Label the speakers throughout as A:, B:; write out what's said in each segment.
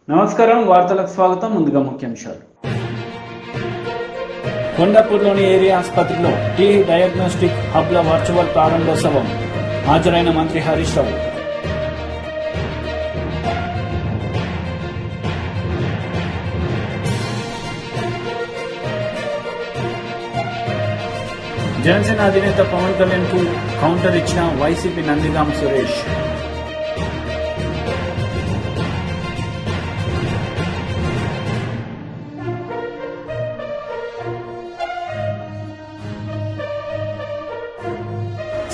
A: నమస్కారం వార్తలకు స్వాగతం ముందుగా ముఖ్యాంశాలు
B: కొండాపూర్లోని ఏరియా ఆసుపత్రిలో టీ డయాగ్నోస్టిక్ హబ్ల వర్చువల్ ప్రారంభోత్సవం హాజరైన మంత్రి హరీష్ రావు. జనసేన అధినేత పవన్ కళ్యాణ్ కు కౌంటర్ ఇచ్చిన YCP Nandigam Suresh.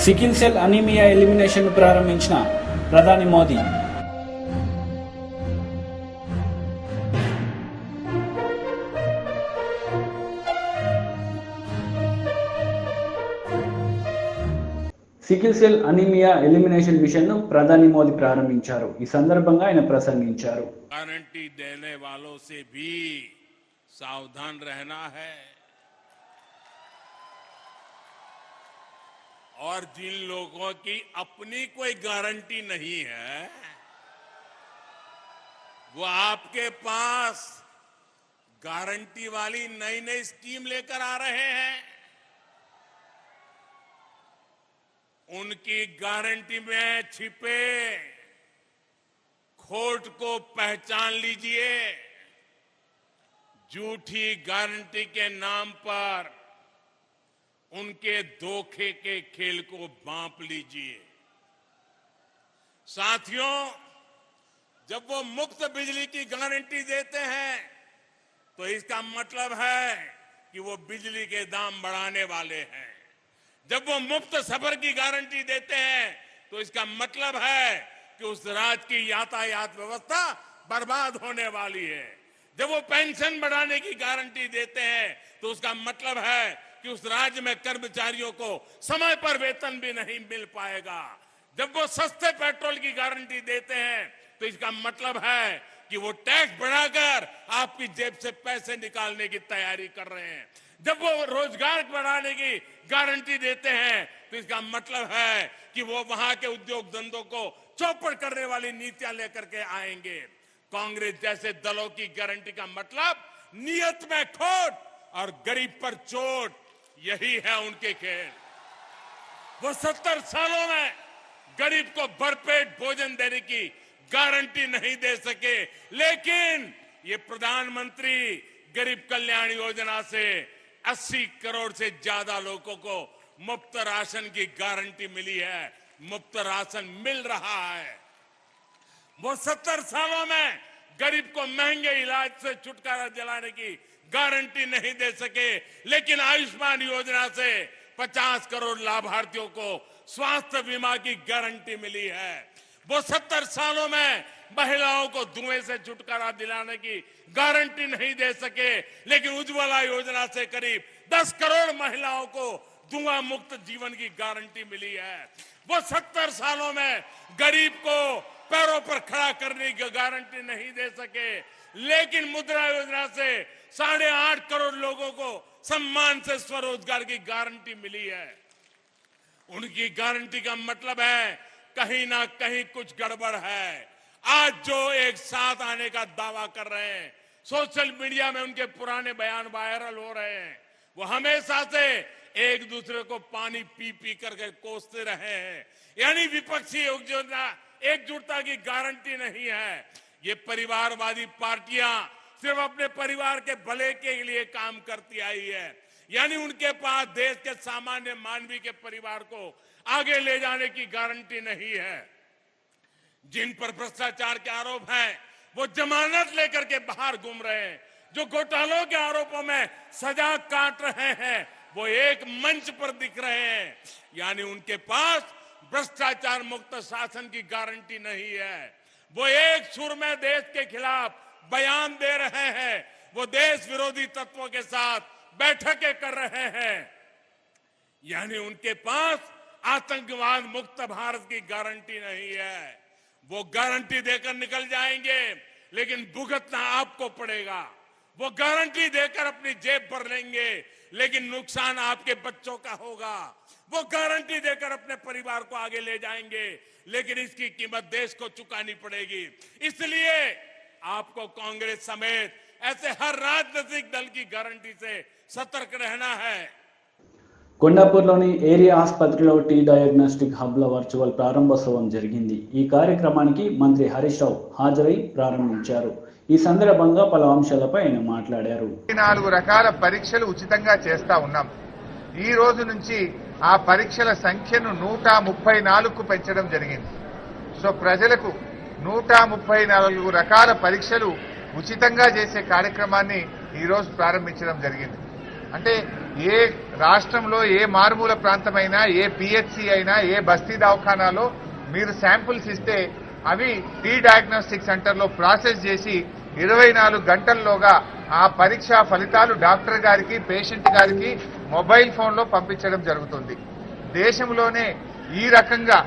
B: Sickle cell anaemia elimination ప్రారంభించిన ప్రధాని Modi.
A: Sickle cell anaemia elimination mission ను ప్రధాని మోదీ ప్రారంభించారు. ఈ సందర్భంగా ఆయన ప్రసంగించారు.
C: गारंटी देने वालों से भी सावधान रहना है और जिन लोगों की अपनी कोई गारंटी नहीं है वो आपके पास गारंटी वाली नई नई स्कीम लेकर आ रहे हैं। उनकी गारंटी में छिपे खोट को पहचान लीजिए। झूठी गारंटी के नाम पर उनके धोखे के खेल को भांप लीजिए। साथियों, जब वो मुफ्त बिजली की गारंटी देते हैं तो इसका मतलब है कि वो बिजली के दाम बढ़ाने वाले हैं। जब वो मुफ्त सफर की गारंटी देते हैं तो इसका मतलब है कि उस राज्य की यातायात व्यवस्था बर्बाद होने वाली है। जब वो पेंशन बढ़ाने की गारंटी देते हैं तो उसका मतलब है कि उस राज्य में कर्मचारियों को समय पर वेतन भी नहीं मिल पाएगा। जब वो सस्ते पेट्रोल की गारंटी देते हैं तो इसका मतलब है कि वो टैक्स बढ़ाकर आपकी जेब से पैसे निकालने की तैयारी कर रहे हैं। जब वो रोजगार बढ़ाने की गारंटी देते हैं तो इसका मतलब है कि वो वहां के उद्योग धंधों को चौपट करने वाली नीतियां लेकर के आएंगे। कांग्रेस जैसे दलों की गारंटी का मतलब नियत में खोट और गरीब पर चोट, यही है उनके खेल। वो 70 सालों में गरीब को भरपेट भोजन देने की गारंटी नहीं दे सके, लेकिन ये प्रधानमंत्री गरीब कल्याण योजना से 80 करोड़ से ज्यादा लोगों को मुफ्त राशन की गारंटी मिली है। मुफ्त राशन मिल रहा है। वो 70 सालों में गरीब को महंगे इलाज से छुटकारा दिलाने की गारंटी नहीं दे सके, लेकिन आयुष्मान योजना से 50 करोड़ लाभार्थियों को स्वास्थ्य बीमा की गारंटी मिली है। वो 70 सालों में महिलाओं को धुएं से छुटकारा दिलाने की गारंटी नहीं दे सके, लेकिन उज्ज्वला योजना से करीब 10 करोड़ महिलाओं को धुआं मुक्त जीवन की गारंटी मिली है। वो 70 सालों में गरीब को पैरों पर खड़ा करने की गारंटी नहीं दे सके, लेकिन मुद्रा योजना से 8.5 करोड़ लोगों को सम्मान से स्वरोजगार की गारंटी मिली है। उनकी गारंटी का मतलब है कहीं ना कहीं कुछ गड़बड़ है। आज जो एक साथ आने का दावा कर रहे हैं, सोशल मीडिया में उनके पुराने बयान वायरल हो रहे हैं। वो हमेशा से एक दूसरे को पानी पी पी करके कोसते रहे हैं, यानी विपक्षी एकजुटता की गारंटी नहीं है। ये परिवारवादी पार्टियां सिर्फ अपने परिवार के भले के लिए काम करती आई है, यानी उनके पास देश के सामान्य मानवीय के परिवार को आगे ले जाने की गारंटी नहीं है। जिन पर भ्रष्टाचार के आरोप हैं वो जमानत लेकर के बाहर घूम रहे हैं। जो घोटालों के आरोपों में सजा काट रहे हैं वो एक मंच पर दिख रहे हैं, यानी उनके पास भ्रष्टाचार मुक्त शासन की गारंटी नहीं है। वो एक सुर में देश के खिलाफ बयान दे रहे हैं, वो देश विरोधी तत्वों के साथ बैठकें कर रहे हैं, यानी उनके पास आतंकवाद मुक्त भारत की गारंटी नहीं है। वो गारंटी देकर निकल जाएंगे, लेकिन भुगतना आपको पड़ेगा। वो गारंटी देकर अपनी जेब भर लेंगे, लेकिन नुकसान आपके बच्चों का होगा। वो गारंटी देकर अपने परिवार को आगे ले जाएंगे, लेकिन इसकी कीमत देश को चुकानी पड़ेगी। इसलिए आपको कांग्रेस समेत ऐसे हर राजनीतिक दल की गारंटी से सतर्क रहना है।
A: కొండాపూర్లోని ఏరియా ఆసుపత్రిలో టీ డయాగ్నోస్టిక్ హబ్ల వర్చువల్ ప్రారంభోత్సవం జరిగింది. ఈ కార్యక్రమానికి మంత్రి హరీష్ రావు హాజరై ప్రారంభించారు. ఈ సందర్భంగా పలు అంశాలపై ఆయన మాట్లాడారు.
D: 4 రకాల పరీక్షలు ఉచితంగా చేస్తా ఉన్నాం. ఈ రోజు నుంచి ఆ పరీక్షల సంఖ్యను 134కు పెంచడం జరిగింది. సో ప్రజలకు 134 రకాల పరీక్షలు ఉచితంగా చేసే కార్యక్రమాన్ని ఈ రోజు ప్రారంభించడం జరిగింది. అంటే ఏ రాష్ట్రంలో ఏ మారుమూల ప్రాంతమైనా, ఏ పిహెచ్సి అయినా, ఏ బస్తీ దవాఖానాలో మీరు శాంపుల్స్ ఇస్తే అవి టీ డయాగ్నోస్టిక్ సెంటర్లో ప్రాసెస్ చేసి 24 గంటల్లోగా ఆ పరీక్షా ఫలితాలు డాక్టర్ గారికి, పేషెంట్ గారికి మొబైల్ ఫోన్లో పంపించడం జరుగుతుంది. దేశంలోనే ఈ రకంగా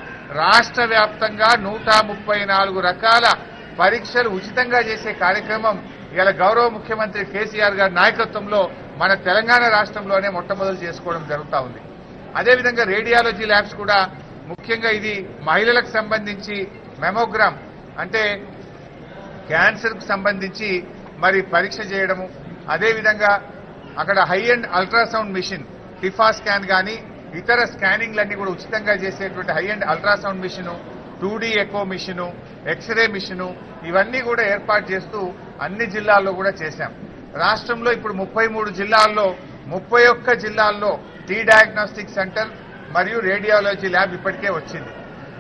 D: రాష్ట్ర వ్యాప్తంగా 134 రకాల పరీక్షలు ఉచితంగా చేసే కార్యక్రమం ఇలా గౌరవ ముఖ్యమంత్రి కేసీఆర్ గారి నాయకత్వంలో మన తెలంగాణ రాష్ట్రంలోనే మొట్టమొదలు చేసుకోవడం జరుగుతూ ఉంది. అదేవిధంగా రేడియాలజీ ల్యాబ్స్ కూడా ముఖ్యంగా ఇది మహిళలకు సంబంధించి మెమోగ్రామ్ అంటే క్యాన్సర్కు సంబంధించి మరి పరీక్ష చేయడము, అదేవిధంగా అక్కడ high end ultrasound machine TIFFA scan కానీ ఇతర స్కానింగ్లన్నీ కూడా ఉచితంగా చేసేటువంటి high end ultrasound machine, 2D echo machine, x-ray machine ఇవన్నీ కూడా ఏర్పాటు చేస్తూ అన్ని జిల్లాల్లో కూడా చేశాం. రాష్ట్రంలో ఇప్పుడు 33 జిల్లాల్లో 31 జిల్లాల్లో టీ డయాగ్నోస్టిక్ సెంటర్ మరియు రేడియాలజీ ల్యాబ్ ఇప్పటికే వచ్చింది.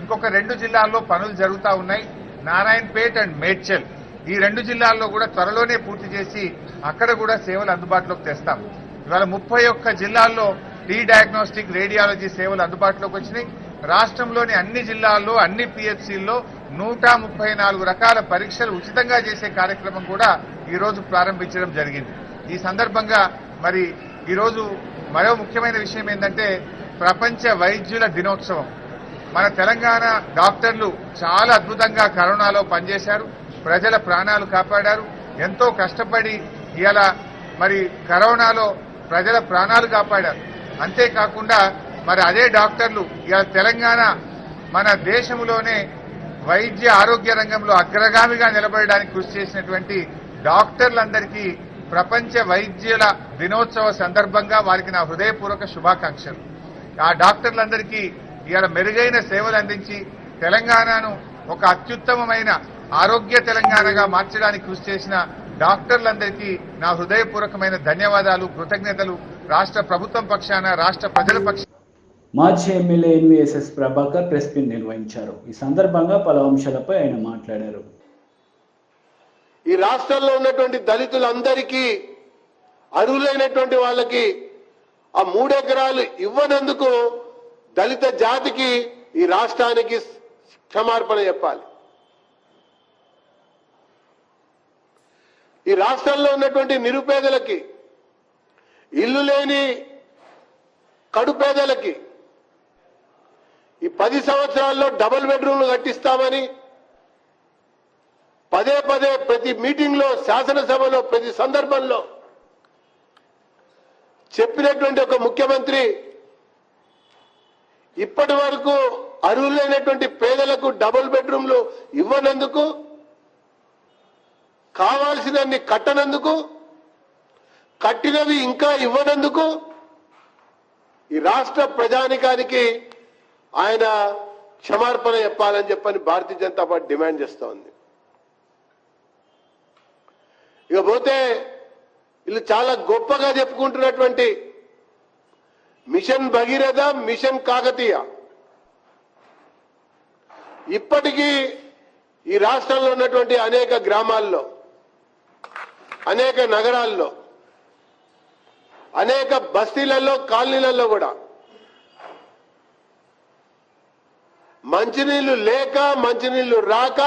D: ఇంకొక 2 జిల్లాల్లో పనులు జరుగుతూ ఉన్నాయి. నారాయణపేట్ అండ్ మేడ్చల్ ఈ 2 జిల్లాల్లో కూడా త్వరలోనే పూర్తి చేసి అక్కడ కూడా సేవలు అందుబాటులోకి తెస్తాం. ఇవాళ 31 జిల్లాల్లో టీ డయాగ్నోస్టిక్ రేడియాలజీ సేవలు అందుబాటులోకి వచ్చినాయి. రాష్ట్రంలోని అన్ని జిల్లాల్లో అన్ని పిహెచ్సిల్లో 134 రకాల పరీక్షలు ఉచితంగా చేసే కార్యక్రమం కూడా ఈ రోజు ప్రారంభించడం జరిగింది. ఈ సందర్భంగా మరి ఈరోజు మరో ముఖ్యమైన విషయం ఏంటంటే ప్రపంచ వైద్యుల దినోత్సవం. మన తెలంగాణ డాక్టర్లు చాలా అద్భుతంగా కరోనాలో పనిచేశారు, ప్రజల ప్రాణాలు కాపాడారు, ఎంతో కష్టపడి ఇలా మరి కరోనాలో ప్రజల ప్రాణాలు కాపాడారు. అంతేకాకుండా మరి అదే డాక్టర్లు ఇలా తెలంగాణ మన దేశంలోనే వైద్య ఆరోగ్య రంగంలో అగ్రగామిగా నిలబడడానికి కృషి చేసినటువంటి డాక్టర్లందరికీ ప్రపంచ వైద్యుల దినోత్సవ సందర్భంగా వారికి నా హృదయపూర్వక శుభాకాంక్షలు. ఆ డాక్టర్లందరికీ ఇవాళ మెరుగైన సేవలు అందించి తెలంగాణను ఒక అత్యుత్తమమైన ఆరోగ్య తెలంగాణగా మార్చడానికి కృషి చేసిన డాక్టర్లందరికీ నా హృదయపూర్వకమైన ధన్యవాదాలు, కృతజ్ఞతలు రాష్ట్ర ప్రభుత్వం పక్షాన, రాష్ట్ర ప్రజల పక్షాన.
A: మాజీ MLA NVSS Prabhakar press meet నిర్వహించారు. ఈ సందర్భంగా పలు అంశాలపై ఆయన మాట్లాడారు.
E: ఈ రాష్ట్రంలో ఉన్నటువంటి దళితులందరికీ అర్హులైనటువంటి వాళ్ళకి ఆ 3 ఎకరాలు ఇవ్వనందుకు దళిత జాతికి ఈ రాష్ట్రానికి క్షమార్పణ చెప్పాలి. ఈ రాష్ట్రంలో ఉన్నటువంటి నిరుపేదలకి, ఇల్లు లేని కడుపేదలకి ఈ 10 సంవత్సరాల్లో డబుల్ బెడ్రూమ్లు కట్టిస్తామని పదే పదే ప్రతి మీటింగ్లో, శాసనసభలో, ప్రతి సందర్భంలో చెప్పినటువంటి ఒక ముఖ్యమంత్రి ఇప్పటి వరకు అర్హులైనటువంటి పేదలకు డబుల్ బెడ్రూమ్లు ఇవ్వనందుకు, కావాల్సినన్ని కట్టనందుకు, కట్టినవి ఇంకా ఇవ్వనందుకు ఈ రాష్ట్ర ప్రజానికానికి ఆయన క్షమార్పణ చెప్పాలని చెప్పని భారతీయ జనతా పార్టీ డిమాండ్ చేస్తా ఉంది. ఇకపోతే వీళ్ళు చాలా గొప్పగా చెప్పుకుంటున్నటువంటి మిషన్ భగీరథ, మిషన్ కాకతీయ ఇప్పటికీ ఈ రాష్ట్రంలో ఉన్నటువంటి అనేక గ్రామాల్లో, అనేక నగరాల్లో, అనేక బస్తీలలో, కాలనీలలో కూడా మంచినీళ్లు లేక, మంచినీళ్లు రాక,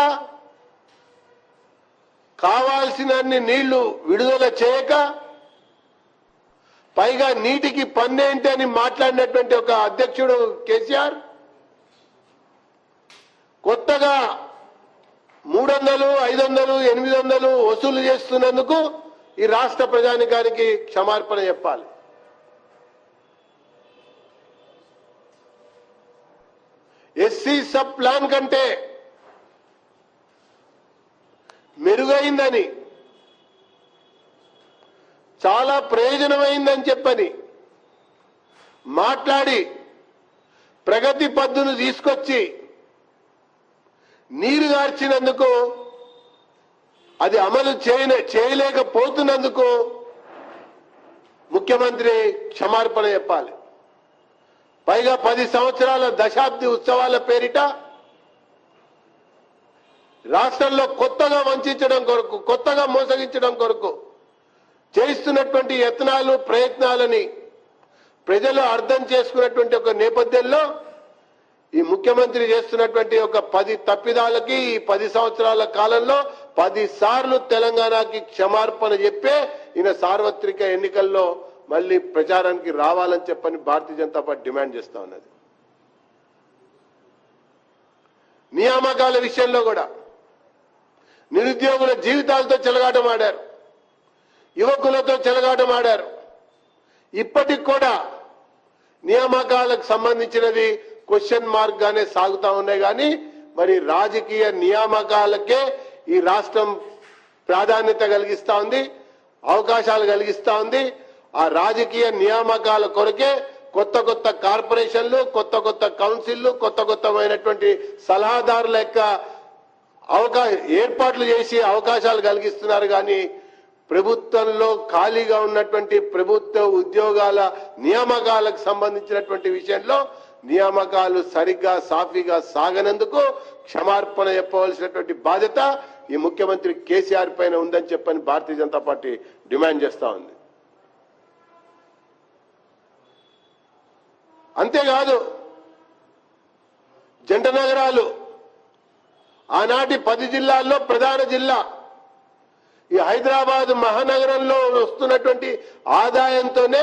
E: కావాల్సినన్ని నీళ్లు విడుదల చేయక, పైగా నీటికి పన్నేంటి అని మాట్లాడినటువంటి ఒక అధ్యక్షుడు కేసీఆర్ కొత్తగా 300, 500, 800 వసూలు చేస్తున్నందుకు ఈ రాష్ట్ర ప్రజానికానికి క్షమార్పణ చెప్పాలి. ఎస్సీ సబ్ ప్లాన్ కంటే మెరుగైన అయిందని, చాలా ప్రయోజనమైందని చెప్పని మాట్లాడి ప్రగతి పద్దును తీసుకొచ్చి నీరు గార్చినందుకు, అది అమలు చేయలేకపోతున్నందుకు ముఖ్యమంత్రి క్షమార్పణ చెప్పాలి. పైగా 10 సంవత్సరాల దశాబ్ది ఉత్సవాల పేరిట రాష్ట్రంలో కొత్తగా వంచడం కొరకు, కొత్తగా మోసగించడం కొరకు చేస్తున్నటువంటి యత్నాలు, ప్రయత్నాలని ప్రజలు అర్థం చేసుకున్నటువంటి ఒక నేపథ్యంలో ఈ ముఖ్యమంత్రి చేస్తున్నటువంటి ఒక 10 తప్పిదాలకి ఈ 10 సంవత్సరాల కాలంలో 10 సార్లు తెలంగాణకి క్షమార్పణ చెప్పే ఈయన సార్వత్రిక ఎన్నికల్లో మళ్ళీ ప్రచారానికి రావాలని చెప్పని భారతీయ జనతా పార్టీ డిమాండ్ చేస్తా ఉన్నది. నియామకాల విషయంలో కూడా నిరుద్యోగుల జీవితాలతో చెలగాటమాడారు, యువకులతో చెలగాటమాడారు. ఇప్పటికి కూడా నియామకాలకు సంబంధించినది క్వశ్చన్ మార్క్ గానే సాగుతా ఉన్నాయి. కానీ మరి రాజకీయ నియామకాలకే ఈ రాష్ట్రం ప్రాధాన్యత కలిగిస్తా ఉంది, అవకాశాలు కలిగిస్తా ఉంది. ఆ రాజకీయ నియామకాల కొరకే కొత్త కొత్త కార్పొరేషన్లు, కొత్త కొత్త కౌన్సిల్లు, కొత్త కొత్తమైనటువంటి సలహాదారుల యొక్క ఏర్పాట్లు చేసి అవకాశాలు కలిగిస్తున్నారు. కానీ ప్రభుత్వంలో ఖాళీగా ఉన్నటువంటి ప్రభుత్వ ఉద్యోగాల నియామకాలకు సంబంధించినటువంటి విషయంలో నియామకాలు సరిగ్గా సాఫీగా సాగనందుకు క్షమార్పణ చెప్పవలసినటువంటి బాధ్యత ఈ ముఖ్యమంత్రి కేసీఆర్ పైన ఉందని చెప్పని భారతీయ జనతా పార్టీ డిమాండ్ చేస్తా ఉంది. అంతేకాదు, జంట నగరాలు ఆనాటి 10 జిల్లాల్లో ప్రధాన జిల్లా ఈ హైదరాబాద్ మహానగరంలో వస్తున్నటువంటి ఆదాయంతోనే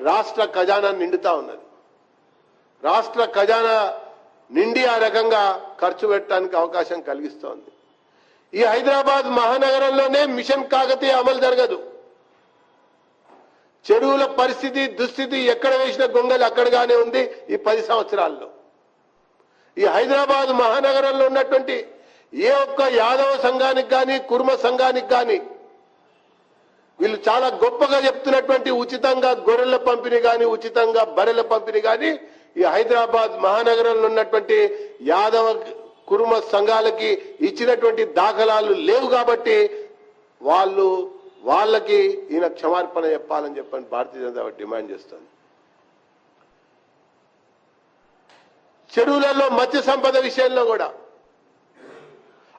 E: రాష్ట్ర ఖజానా నిండుతా ఉన్నది. రాష్ట్ర ఖజానా నిండి ఆ రకంగా ఖర్చు పెట్టడానికి అవకాశం కలిగిస్తోంది. ఈ హైదరాబాద్ మహానగరంలోనే మిషన్ కాకతీయ అమలు జరగదు. చెరువుల పరిస్థితి, దుస్థితి ఎక్కడ వేసిన గొంగలి అక్కడగానే ఉంది. ఈ 10 సంవత్సరాల్లో ఈ హైదరాబాద్ మహానగరంలో ఉన్నటువంటి ఏ ఒక్క యాదవ సంఘానికి కానీ, కుర్మ సంఘానికి కానీ వీళ్ళు చాలా గొప్పగా చెప్తున్నటువంటి ఉచితంగా గొర్రెల పంపిణీ కానీ, ఉచితంగా బర్రెల పంపిణీ కానీ ఈ హైదరాబాద్ మహానగరంలో ఉన్నటువంటి యాదవ కుర్మ సంఘాలకి ఇచ్చినటువంటి దాఖలాలు లేవు. కాబట్టి వాళ్ళకి ఈయన క్షమార్పణ చెప్పాలని చెప్పని భారతీయ జనతా పార్టీ డిమాండ్ చేస్తుంది. చెరువులలో మత్స్య సంపద విషయంలో కూడా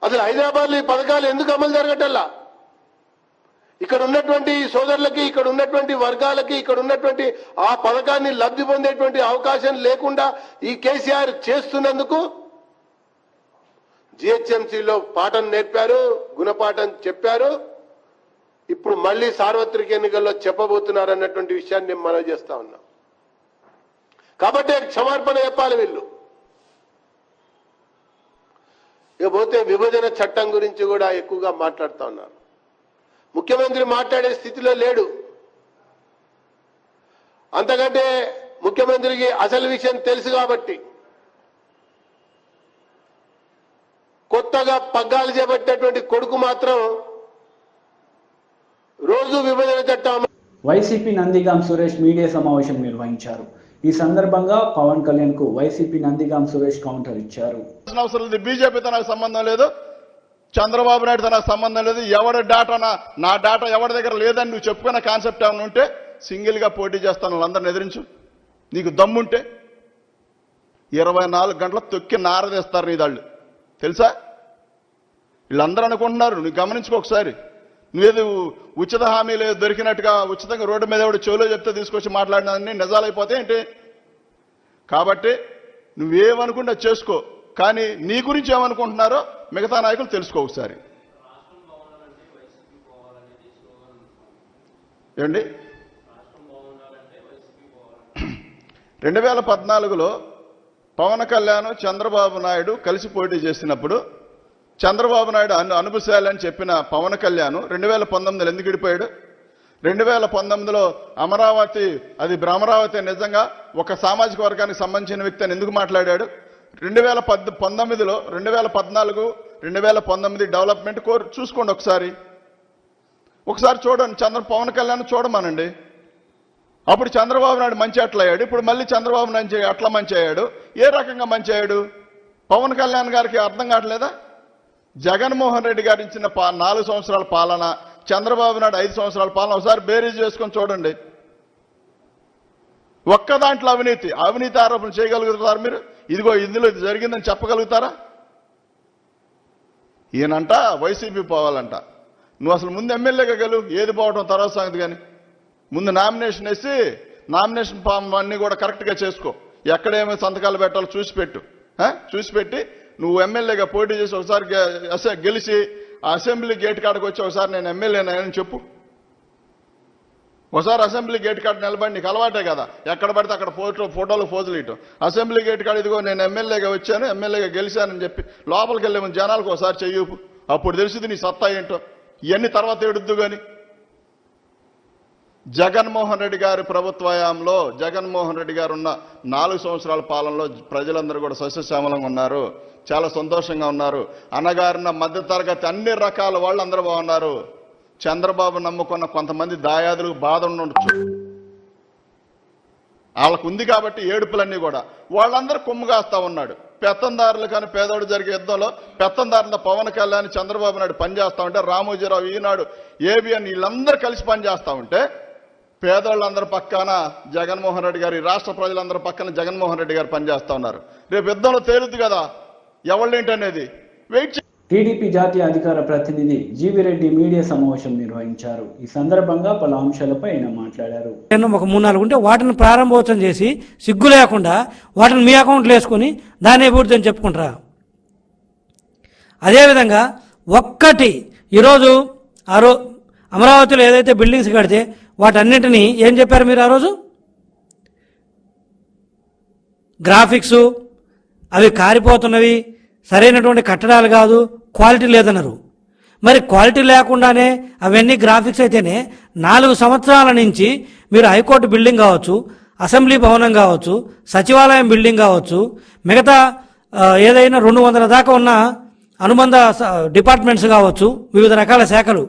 E: అసలు హైదరాబాద్లో ఈ పథకాలు ఎందుకు అమలు జరగటల్లా? ఇక్కడ ఉన్నటువంటి సోదరులకి, ఇక్కడ ఉన్నటువంటి వర్గాలకి, ఇక్కడ ఉన్నటువంటి ఆ పథకాన్ని లబ్ధి పొందేటువంటి అవకాశం లేకుండా ఈ కేసీఆర్ చేస్తున్నందుకు జిహెచ్ఎంసీలో పాఠం నేర్పారు, గుణపాఠం చెప్పారు. ఇప్పుడు మళ్ళీ సార్వత్రిక ఎన్నికల్లో చెప్పబోతున్నారు అన్నటువంటి విషయాన్ని నేను మనవి చేస్తా ఉన్నా. కాబట్టి క్షమార్పణ చెప్పాలి వీళ్ళు. ఇకపోతే విభజన చట్టం గురించి కూడా ఎక్కువగా మాట్లాడుతూ ఉన్నారు. ముఖ్యమంత్రి మాట్లాడే స్థితిలో లేడు. అంతకంటే ముఖ్యమంత్రికి అసలు విషయం తెలుసు కాబట్టి కొత్తగా పగ్గాలు చేపట్టినటువంటి కొడుకు మాత్రం రోజు విభజన చట్టం.
A: వైసీపీ నందిగాం సురేష్ మీడియా సమావేశం నిర్వహించారు. ఈ సందర్భంగా పవన్ కళ్యాణ్ కు వైసీపీ నందిగాం సురేష్ కౌంటర్ ఇచ్చారు.
F: అవసరం లేదు, బీజేపీతో నాకు సంబంధం లేదు, చంద్రబాబు నాయుడుతో నాకు సంబంధం లేదు, ఎవరి డాటా నా డాటా ఎవరి దగ్గర లేదని నువ్వు చెప్పుకున్న కాన్సెప్ట్ ఏమైనా ఉంటే సింగిల్ గా పోటీ చేస్తాను, వాళ్ళందరిని ఎదిరించు. నీకు దమ్ముంటే 24 గంటల తొక్కి నారదేస్తారు నీ దాళ్ళు, తెలుసా? వీళ్ళందరూ అనుకుంటున్నారు, నువ్వు గమనించుకో ఒకసారి. నువ్వేది ఉచిత హామీలు దొరికినట్టుగా ఉచితంగా రోడ్డు మీద ఎవడు చెవులో చెప్తే తీసుకొచ్చి మాట్లాడినన్ని నిజాలైపోతే ఏంటి? కాబట్టి నువ్వేమనుకుంటే చేసుకో, కానీ నీ గురించి ఏమనుకుంటున్నారో మిగతా నాయకులు తెలుసుకో ఒకసారి. ఏమండి, 2014లో పవన్ కళ్యాణ్ చంద్రబాబు నాయుడు కలిసి పోటీ చేసినప్పుడు చంద్రబాబు నాయుడు అనుభూశాలని చెప్పిన పవన్ కళ్యాణ్ 2019లో ఎందుకు విడిపోయాడు? 2019లో అమరావతి, అది అమరావతి నిజంగా ఒక సామాజిక వర్గానికి సంబంధించిన వ్యక్తి అని ఎందుకు మాట్లాడాడు? 2014 2019 డెవలప్మెంట్ చూసుకోండి ఒకసారి చూడండి. పవన్ కళ్యాణ్ చూడమనండి. అప్పుడు చంద్రబాబు నాయుడు మంచి అట్లా అయ్యాడు, ఇప్పుడు మళ్ళీ చంద్రబాబు నాయుడు అట్లా మంచి అయ్యాడు. ఏ రకంగా మంచి అయ్యాడు? పవన్ కళ్యాణ్ గారికి అర్థం కావట్లేదా? జగన్మోహన్ రెడ్డి గారు ఇచ్చిన 4 సంవత్సరాల పాలన, చంద్రబాబు నాయుడు 5 సంవత్సరాల పాలన ఒకసారి బేరీజ్ చేసుకొని చూడండి. ఒక్క దాంట్లో అవినీతి ఆరోపణలు చేయగలుగుతారు మీరు? ఇదిగో ఇందులో ఇది జరిగిందని చెప్పగలుగుతారా? ఈయనంట వైసీపీ పోవాలంట. నువ్వు అసలు ముందు ఎమ్మెల్యేగా గెలువు, ఏది పోవటం తర్వాత సంగతి. కానీ ముందు నామినేషన్ వేసి నామినేషన్ ఫామ్ అన్నీ కూడా కరెక్ట్గా చేసుకో. ఎక్కడేమో సంతకాలు పెట్టాలో చూసి పెట్టి నువ్వు ఎమ్మెల్యేగా పోటీ చేసి ఒకసారి గెలిచి అసెంబ్లీ గేట్ కాడకు వచ్చి ఒకసారి నేను ఎమ్మెల్యేనని చెప్పు. ఒకసారి అసెంబ్లీ గేట్ కాడ నిలబడి, నీకు అలవాటే కదా ఎక్కడ పడితే అక్కడ ఫోటోలు పోజులు ఇవ్వటం. అసెంబ్లీ గేట్ కాడ ఇదిగో నేను ఎమ్మెల్యేగా వచ్చాను, ఎమ్మెల్యేగా గెలిచానని చెప్పి లోపలికి వెళ్ళే ముందు జనాలకు ఒకసారి చెయ్యపు. అప్పుడు తెలిసింది నీ సత్తా ఏంటో. ఇవన్నీ తర్వాత ఏడుద్దు. కానీ జగన్మోహన్ రెడ్డి గారి ప్రభుత్వయాంలో జగన్మోహన్ రెడ్డి గారు ఉన్న 4 సంవత్సరాల పాలనలో ప్రజలందరూ కూడా సస్యశ్యామలంగా ఉన్నారు, చాలా సంతోషంగా ఉన్నారు. అనగారిన మధ్యతరగతి అన్ని రకాల వాళ్ళు అందరూ బాగున్నారు. చంద్రబాబు నమ్ముకున్న కొంతమంది దాయాదులకు బాధ ఉండొచ్చు, వాళ్ళకు ఉంది కాబట్టి ఏడుపులన్నీ కూడా వాళ్ళందరూ కొమ్ముగాస్తా ఉన్నాడు. పెత్తందారులు కానీ పేదోడు జరిగే యుద్ధంలో పెత్తందారుల పవన్ కళ్యాణ్ చంద్రబాబు నాయుడు పనిచేస్తా ఉంటే, రామోజీరావు ఈనాడు ఏబిఎన్ వీళ్ళందరూ కలిసి పనిచేస్తా ఉంటే, పేదోళ్ళందరి పక్కన జగన్మోహన్ రెడ్డి గారు, రాష్ట్ర ప్రజలందరి పక్కన జగన్మోహన్ రెడ్డి గారు పనిచేస్తా ఉన్నారు. రేపు యుద్ధంలో తేలుద్ది కదా ఎవళ్ళేంటనేది. వెయిట్.
A: టీడీపీ జాతీయ అధికార ప్రతినిధి జీవిరెడ్డి మీడియా సమావేశం నిర్వహించారు. ఈ సందర్భంగా పలు అంశాలపై ఆయన మాట్లాడారు.
G: ఒక 3-4 ఉంటే వాటిని ప్రారంభోత్సవం చేసి సిగ్గు లేకుండా వాటిని మీ అకౌంట్లో వేసుకొని దాన్ని అభివృద్ధి అని చెప్పుకుంటారా? అదేవిధంగా ఒక్కటి ఈరోజు అమరావతిలో ఏదైతే బిల్డింగ్స్ కడితే వాటన్నింటినీ ఏం చెప్పారు మీరు ఆ రోజు? గ్రాఫిక్స్ అవి కారిపోతున్నవి, సరైనటువంటి కట్టడాలు కాదు, క్వాలిటీ లేదన్నారు. మరి క్వాలిటీ లేకుండానే అవన్నీ గ్రాఫిక్స్ అయితేనే 4 సంవత్సరాల నుంచి మీరు హైకోర్టు బిల్డింగ్ కావచ్చు, అసెంబ్లీ భవనం కావచ్చు, సచివాలయం బిల్డింగ్ కావచ్చు, మిగతా ఏదైనా 200 దాకా ఉన్న అనుబంధ డిపార్ట్మెంట్స్ కావచ్చు, వివిధ రకాల శాఖలు,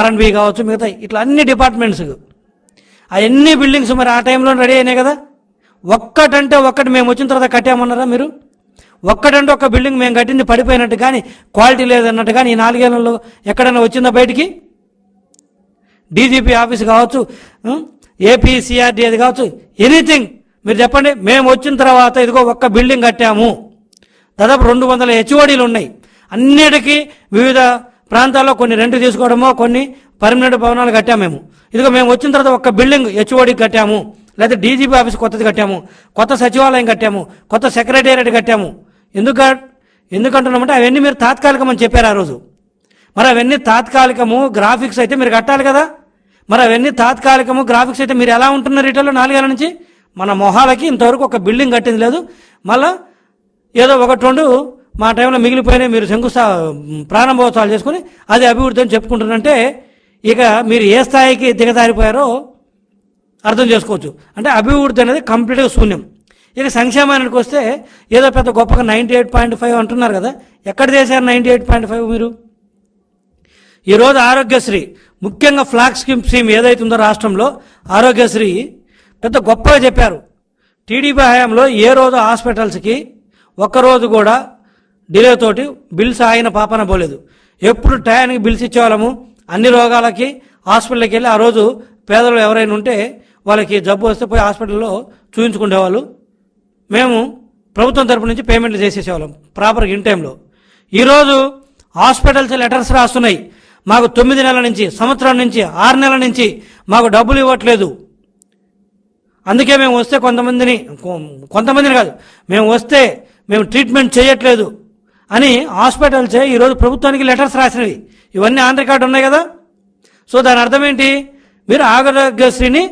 G: R&B కావచ్చు, మిగతా ఇట్లా అన్ని డిపార్ట్మెంట్స్ అవన్నీ బిల్డింగ్స్ మరి ఆ టైంలో రెడీ అయినాయి కదా. ఒక్కటంటే ఒక్కటి మేము వచ్చిన తర్వాత కట్టామన్నారా మీరు? ఒక్కటంటే ఒక్క బిల్డింగ్ మేము కట్టింది పడిపోయినట్టు కానీ క్వాలిటీ లేదన్నట్టు కానీ ఈ 4 ఏళ్లలో ఎక్కడైనా వచ్చిందా బయటికి? డీజీపీ ఆఫీస్ కావచ్చు, ఏపీసీఆర్డీ అది కావచ్చు, ఎనీథింగ్ మీరు చెప్పండి. మేము వచ్చిన తర్వాత ఇదిగో ఒక్క బిల్డింగ్ కట్టాము, దాదాపు 200 హెచ్ఓడీలు ఉన్నాయి. అన్నిటికీ వివిధ ప్రాంతాల్లో కొన్ని రెంట్ తీసుకోవడమో కొన్ని పర్మనెంట్ భవనాలు కట్టాము మేము. ఇదిగో మేము వచ్చిన తర్వాత ఒక్క బిల్డింగ్ హెచ్ఓడీకి కట్టాము, లేదా డీజీపీ ఆఫీస్ కొత్తది కట్టాము, కొత్త సచివాలయం కట్టాము, కొత్త సెక్రటేరియట్ కట్టాము. ఎందుకంటున్నామంటే అవన్నీ మీరు తాత్కాలికమని చెప్పారు ఆ రోజు. మరి అవన్నీ తాత్కాలికము గ్రాఫిక్స్ అయితే మీరు కట్టాలి కదా. మరి అవన్నీ తాత్కాలికము గ్రాఫిక్స్ అయితే మీరు ఎలా ఉంటున్నారు ఇటలో 4 ఏళ్ల నుంచి? మన మొహాలకి ఇంతవరకు ఒక బిల్డింగ్ కట్టింది లేదు. మళ్ళా ఏదో 1-2 మా టైంలో మిగిలిపోయినాయి, మీరు ప్రారంభోత్సవాలు చేసుకుని అది అభివృద్ధి అని చెప్పుకుంటున్నంటే ఇక మీరు ఏ స్థాయికి దిగజారిపోయారో అర్థం చేసుకోవచ్చు. అంటే అభివృద్ధి అనేది కంప్లీట్గా శూన్యం. ఇక సంక్షేమానికి వస్తే ఏదో పెద్ద గొప్పగా 98.5 అంటున్నారు కదా. ఎక్కడ చేశారు 98.5 మీరు? ఈరోజు ఆరోగ్యశ్రీ ముఖ్యంగా ఫ్లాగ్ స్కీమ్ ఏదైతే ఉందో రాష్ట్రంలో ఆరోగ్యశ్రీ పెద్ద గొప్పగా చెప్పారు. టీడీపీ హయాంలో ఏ రోజు హాస్పిటల్స్కి ఒక్కరోజు కూడా డిలే తోటి బిల్స్ ఆగిన పాపన పోలేదు. ఎప్పుడు టయానికి బిల్స్ ఇచ్చేవాళ్ళము. అన్ని రోగాలకి హాస్పిటల్కి వెళ్ళి ఆ రోజు పేదలు ఎవరైనా ఉంటే వాళ్ళకి జబ్బు వస్తే పోయి హాస్పిటల్లో చూపించుకునేవాళ్ళు. మేము ప్రభుత్వం తరపు నుంచి పేమెంట్లు చేసేసేవాళ్ళం ప్రాపర్గా ఇన్ టైంలో. ఈరోజు హాస్పిటల్స్ లెటర్స్ రాస్తున్నాయి, మాకు 9 నెలల నుంచి, సంవత్సరం నుంచి, 6 నెలల నుంచి మాకు డబ్బులు ఇవ్వట్లేదు. అందుకే మేము వస్తే కొంతమందిని కాదు, మేము వస్తే మేము ట్రీట్మెంట్ చేయట్లేదు అని హాస్పిటల్సే ఈరోజు ప్రభుత్వానికి లెటర్స్ రాసినవి. ఇవన్నీ ఆన్ రికార్డు ఉన్నాయి కదా. సో దాని అర్థం ఏంటి? మీరు ఆరోగ్యశ్రీని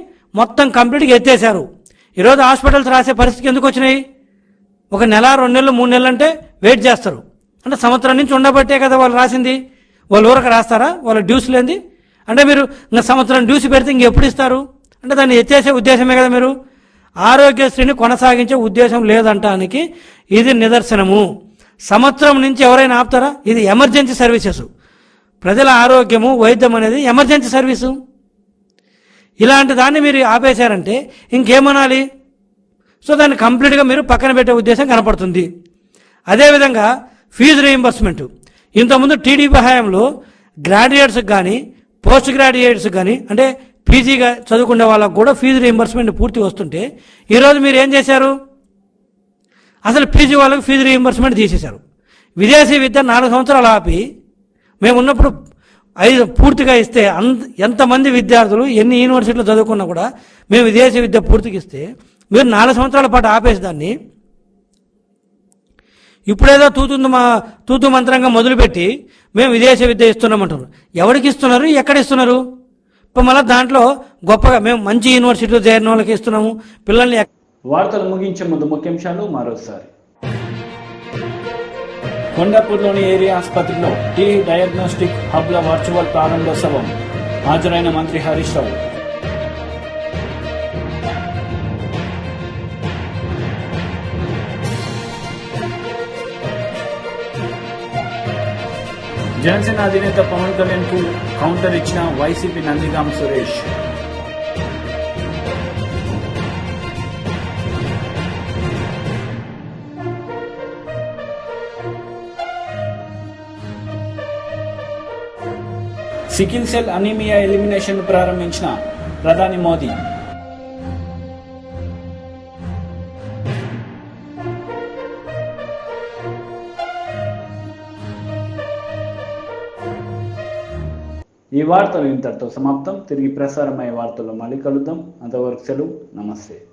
G: మొత్తం కంప్లీట్గా ఎత్తేసారు. ఈరోజు హాస్పిటల్స్ రాసే పరిస్థితికి ఎందుకు వచ్చినాయి? 1 నెల, 2 నెలలు, 3 నెలలు అంటే వెయిట్ చేస్తారు. అంటే సంవత్సరం నుంచి ఉండబట్టే కదా వాళ్ళు రాసింది. వాళ్ళు ఊరక రాస్తారా? వాళ్ళ డ్యూస్ లేనిది. అంటే మీరు ఇంకా సంవత్సరం డ్యూస్ పెడితే ఇంకెప్పుడు ఇస్తారు? అంటే దాన్ని ఎత్తేసే ఉద్దేశమే కదా. మీరు ఆరోగ్యశ్రీని కొనసాగించే ఉద్దేశం లేదంటానికి ఇది నిదర్శనము. సంవత్సరం నుంచి ఎవరైనా ఆపుతారా? ఇది ఎమర్జెన్సీ సర్వీసెస్. ప్రజల ఆరోగ్యము, వైద్యం అనేది ఎమర్జెన్సీ సర్వీసు. ఇలాంటి దాన్ని మీరు ఆపేశారంటే ఇంకేమనాలి? సో దాన్ని కంప్లీట్గా మీరు పక్కన పెట్టే ఉద్దేశం కనపడుతుంది. అదేవిధంగా ఫీజు రీయింబర్స్మెంట్. ఇంతకుముందు టీడీపీ హయాంలో గ్రాడ్యుయేట్స్కి కానీ పోస్ట్ గ్రాడ్యుయేట్స్ కానీ అంటే పీజీగా చదువుకునే వాళ్ళకు కూడా ఫీజు రీయింబర్స్మెంట్ పూర్తి వస్తుంటే ఈరోజు మీరు ఏం చేశారు? అసలు పీజీ వాళ్ళకి ఫీజు రీయింబర్స్మెంట్ తీసేశారు. విదేశీ విద్య 4 సంవత్సరాలు ఆపి మేము ఉన్నప్పుడు 5 పూర్తిగా ఇస్తే ఎంతమంది విద్యార్థులు ఎన్ని యూనివర్సిటీలో చదువుకున్నా కూడా మేము విదేశీ విద్య పూర్తిగా ఇస్తే మీరు 4 సంవత్సరాల పాటు ఆపేసి దాన్ని ఇప్పుడేదో తూతు మంత్రంగా మొదలుపెట్టి మేము విదేశీ విద్య ఇస్తున్నామంటారు. ఎవరికి ఇస్తున్నారు? ఎక్కడ ఇస్తున్నారు? ఇప్పుడు మళ్ళీ దాంట్లో గొప్పగా మేము మంచి యూనివర్సిటీలో చేరిన వాళ్ళకి ఇస్తున్నాము పిల్లల్ని.
A: వార్తలు ముగించే ముందు ముఖ్యాంశాలు మరోసారి.
B: కొండాపూర్లోని ఏరియా ఆసుపత్రిలో టీ డయాగ్నోస్టిక్ హబ్ల వర్చువల్ ప్రారంభోత్సవం. హాజరైన మంత్రి హరీష్ రావు. జనసేన అధినేత పవన్ కళ్యాణ్ కు కౌంటర్ ఇచ్చిన YCP Nandigam Suresh. Sickle cell anaemia elimination ప్రారంభించిన ప్రధాని మోదీ.
A: ఈ వార్తలు ఇంతటితో సమాప్తం. తిరిగి ప్రసారమయ్యే వార్తల్లో మళ్ళీ కలుద్దాం. అంతవరకు సెలవు. నమస్తే.